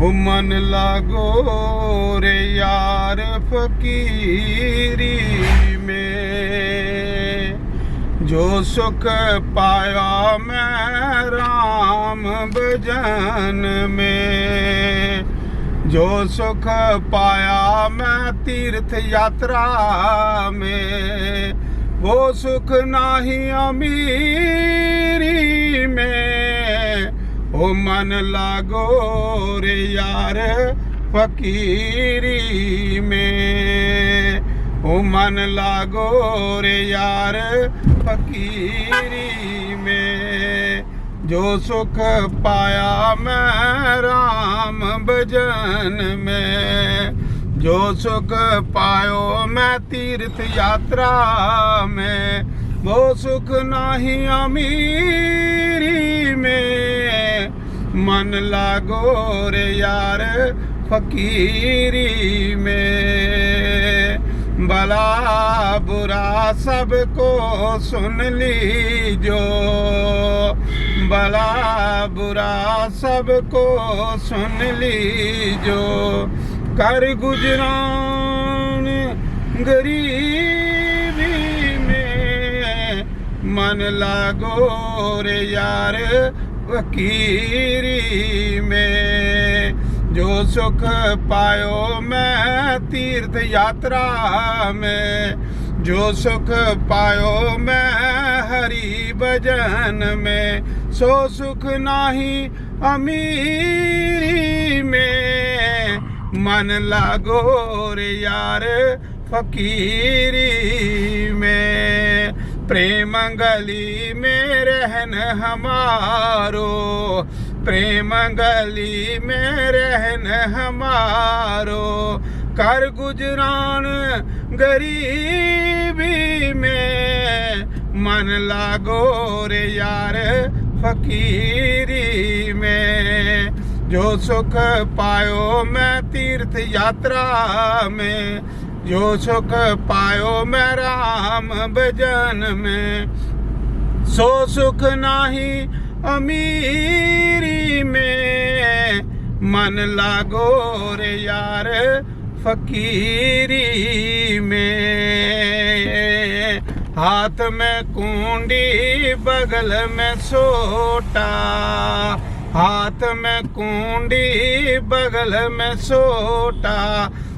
वो मन लागो रे यार फकीरी में, जो सुख पाया मैं राम भजन में, जो सुख पाया मैं तीर्थ यात्रा में, वो सुख नाही अमीरी में। ओ मन लागो रे यार फकीरी में, ओ मन लागो रे यार फकीरी में, जो सुख पाया मैं राम भजन में, जो सुख पायो मैं तीर्थ यात्रा में, वो सुख नाही अमीरी में। मन लागो रे यार फकीरी में, भला बुरा सबको सुन लीजो, भला बुरा सबको सुन लीजो, कर गुजरान गरीबी में। मन लागो रे यार फकीरी में, जो सुख पायो मैं तीर्थ यात्रा में, जो सुख पायो मैं हरि भजन में, सो सुख नाही अमीरी में। मन लागो रे यार फकीरी में, प्रेम गली में रहन हमारो, प्रेम गली में रहन हमारो, कर गुजरान गरीबी में। मन लागो रे यार फकीरी में, जो सुख पायो मैं तीर्थ यात्रा में, जो सुख पायो मैं राम भजन में, सो सुख नाही अमीरी में। मन लागो रे यार फकीरी में, हाथ में कुंडी बगल में सोटा, हाथ में कुंडी बगल में सोटा,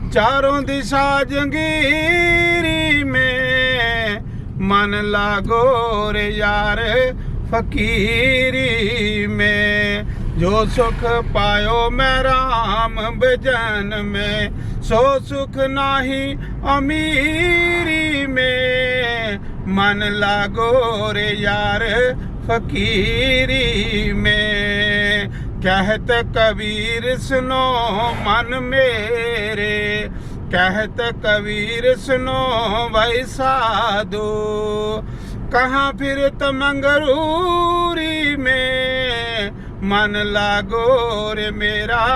चारों दिशा जंगीरी में। मन लागो रे यार फकीरी में, जो सुख पायो मैं राम भजन में, सो सुख नाही अमीरी में। मन लागो रे यार फकीरी में, कहत कबीर सुनो मन मेरे, कहत कबीर सुनो भाई साधु, कहाँ फिर तमंगरूरी में। मन लागो रे मेरा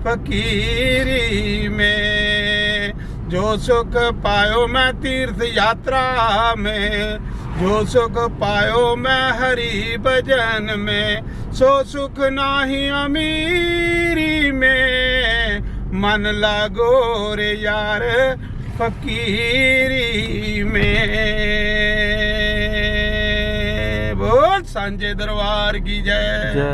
फकीरी में, जो सुख पायो मैं तीर्थ यात्रा में, जो सुख पायो मैं हरि भजन में, सो सुख नाही अमीरी में। मन लागो रे यार फकीरी में। बोल सांझे दरबार की जय।